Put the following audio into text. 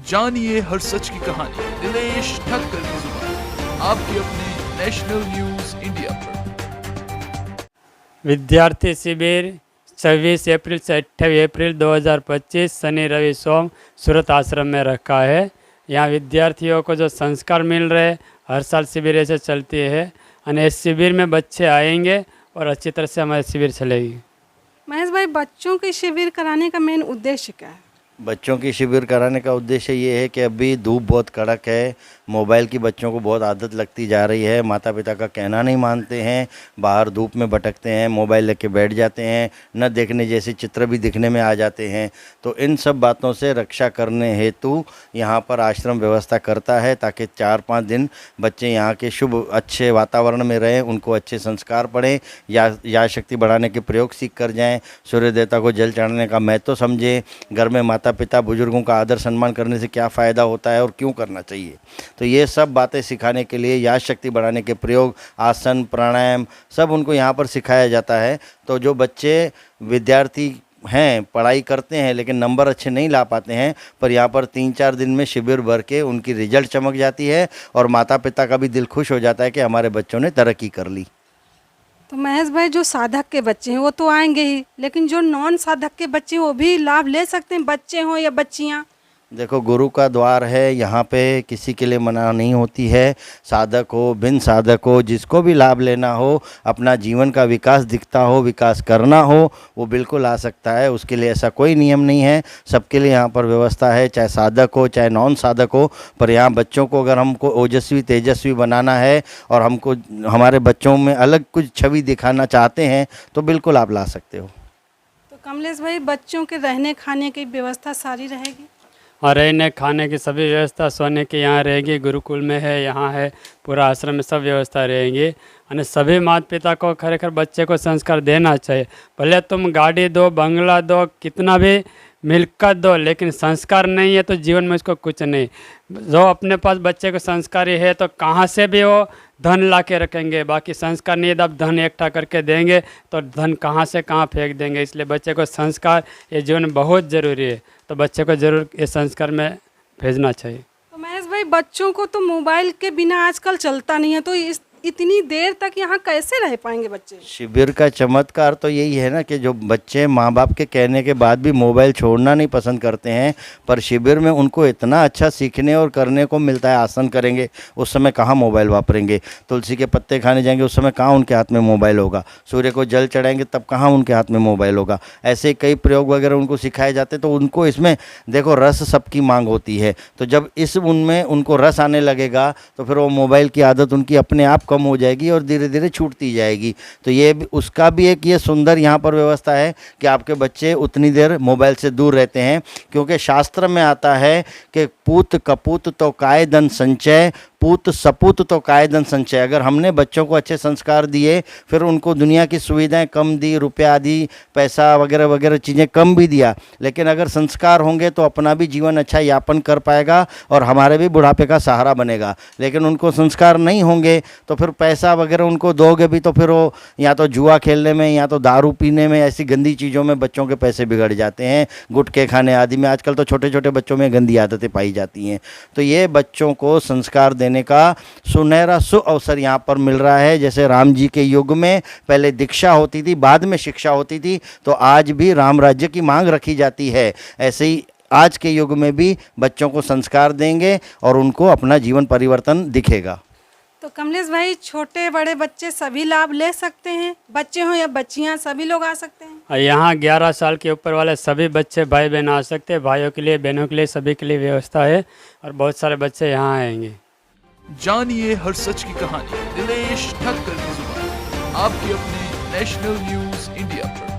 जानिए हर सच की कहानी दिनेश ठक्कर की जुबान आपके अपने नेशनल न्यूज इंडिया पर। विद्यार्थी शिविर 26 अप्रैल से 28 अप्रैल 2025 शनि रवि सोम सूरत आश्रम में रखा है। यहाँ विद्यार्थियों को जो संस्कार मिल रहे हैं, हर साल शिविर ऐसे चलती है और इस शिविर में बच्चे आएंगे और अच्छी तरह से हमारे शिविर चलेगी। महेश भाई, बच्चों के शिविर कराने का मेन उद्देश्य क्या है? बच्चों की शिविर कराने का उद्देश्य ये है कि अभी धूप बहुत कड़क है, मोबाइल की बच्चों को बहुत आदत लगती जा रही है, माता पिता का कहना नहीं मानते हैं, बाहर धूप में भटकते हैं, मोबाइल लेके बैठ जाते हैं, न देखने जैसे चित्र भी दिखने में आ जाते हैं। तो इन सब बातों से रक्षा करने हेतु यहाँ पर आश्रम व्यवस्था करता है ताकि 4-5 दिन बच्चे यहाँ के शुभ अच्छे वातावरण में रहें, उनको अच्छे संस्कार पढ़ें, याद शक्ति बढ़ाने के प्रयोग सीख कर जाएँ, सूर्य देवता को जल चढ़ाने का महत्व समझें, घर में माता पिता बुजुर्गों का आदर सम्मान करने से क्या फ़ायदा होता है और क्यों करना चाहिए। तो ये सब बातें सिखाने के लिए याद शक्ति बढ़ाने के प्रयोग, आसन, प्राणायाम सब उनको यहाँ पर सिखाया जाता है। तो जो बच्चे विद्यार्थी हैं, पढ़ाई करते हैं लेकिन नंबर अच्छे नहीं ला पाते हैं, पर यहाँ पर 3-4 दिन में शिविर भर के उनकी रिजल्ट चमक जाती है और माता पिता का भी दिल खुश हो जाता है कि हमारे बच्चों ने तरक्की कर ली। तो महेश भाई, जो साधक के बच्चे हैं वो तो आएंगे ही, लेकिन जो नॉन साधक के बच्चे हैं वो भी लाभ ले सकते हैं, बच्चे हों या बच्चियाँ? देखो, गुरु का द्वार है, यहाँ पे किसी के लिए मना नहीं होती है। साधक हो, बिन साधक हो, जिसको भी लाभ लेना हो, अपना जीवन का विकास दिखता हो, विकास करना हो, वो बिल्कुल आ सकता है। उसके लिए ऐसा कोई नियम नहीं है, सबके लिए यहाँ पर व्यवस्था है, चाहे साधक हो चाहे नॉन साधक हो। पर यहाँ बच्चों को अगर हमको ओजस्वी तेजस्वी बनाना है और हमको हमारे बच्चों में अलग कुछ छवि दिखाना चाहते हैं तो बिल्कुल आप ला सकते हो। तो कमलेश भाई, बच्चों के रहने खाने की व्यवस्था सारी रहेगी? और रहने खाने की सभी व्यवस्था, सोने की यहाँ रहेगी, गुरुकुल में है, यहाँ है, पूरा आश्रम में सब व्यवस्था रहेंगी। और सभी माता पिता को खरेखर बच्चे को संस्कार देना चाहिए। भले तुम गाड़ी दो, बंगला दो, कितना भी मिल्कत दो, लेकिन संस्कार नहीं है तो जीवन में उसको कुछ नहीं। जो अपने पास बच्चे को संस्कारी है तो कहाँ से भी वो धन ला के रखेंगे, बाकी संस्कार नहीं है तो आप धन इकट्ठा करके देंगे तो धन कहाँ से कहाँ फेंक देंगे। इसलिए बच्चे को संस्कार ये जीवन में बहुत ज़रूरी है, तो बच्चे को ज़रूर ये संस्कार में भेजना चाहिए। तो महेश भाई, बच्चों को तो मोबाइल के बिना आजकल चलता नहीं है, तो इतनी देर तक यहाँ कैसे रह पाएंगे बच्चे? शिविर का चमत्कार तो यही है ना कि जो बच्चे माँ बाप के कहने के बाद भी मोबाइल छोड़ना नहीं पसंद करते हैं, पर शिविर में उनको इतना अच्छा सीखने और करने को मिलता है। आसन करेंगे उस समय कहाँ मोबाइल वापरेंगे, तुलसी के पत्ते खाने जाएंगे उस समय कहाँ उनके हाथ में मोबाइल होगा, सूर्य को जल चढ़ाएंगे तब कहाँ उनके हाथ में मोबाइल होगा। ऐसे कई प्रयोग वगैरह उनको सिखाए जाते हैं। तो उनको इसमें देखो, रस सबकी मांग होती है, तो जब इस उनमें उनको रस आने लगेगा तो फिर वो मोबाइल की आदत उनकी अपने आप कम हो जाएगी और धीरे धीरे छूटती जाएगी। तो ये उसका भी एक ये सुंदर यहाँ पर व्यवस्था है कि आपके बच्चे उतनी देर मोबाइल से दूर रहते हैं, क्योंकि शास्त्र में आता है कि पूत कपूत तो काय धन संचय, पूत सपूत तो काय धन संचय। अगर हमने बच्चों को अच्छे संस्कार दिए, फिर उनको दुनिया की सुविधाएं कम दी, रुपया आदि पैसा वगैरह वगैरह चीज़ें कम भी दिया, लेकिन अगर संस्कार होंगे तो अपना भी जीवन अच्छा यापन कर पाएगा और हमारे भी बुढ़ापे का सहारा बनेगा। लेकिन उनको संस्कार नहीं होंगे तो फिर पैसा वगैरह उनको दोगे भी तो फिर वो या तो जुआ खेलने में या तो दारू पीने में, ऐसी गंदी चीज़ों में बच्चों के पैसे बिगड़ जाते हैं, गुटखे खाने आदि में। आजकल तो छोटे छोटे बच्चों में गंदी आदतें पाई जाती हैं। तो ये बच्चों को संस्कार देने का सुनहरा अवसर यहाँ पर मिल रहा है। जैसे राम जी के युग में पहले दीक्षा होती थी, बाद में शिक्षा होती थी, तो आज भी राम राज्य की मांग रखी जाती है। ऐसे ही आज के युग में भी बच्चों को संस्कार देंगे और उनको अपना जीवन परिवर्तन दिखेगा। तो कमलेश भाई, छोटे बड़े बच्चे सभी लाभ ले सकते हैं, बच्चे हों या बच्चियां, सभी लोग आ सकते हैं? और यहाँ 11 साल के ऊपर वाले सभी बच्चे भाई बहन आ सकते हैं, भाइयों के लिए, बहनों के लिए, सभी के लिए व्यवस्था है और बहुत सारे बच्चे यहाँ आएंगे। जानिए हर सच की कहानी दिनेश ठक्कर की जुबान आपके अपने नेशनल न्यूज इंडिया पर।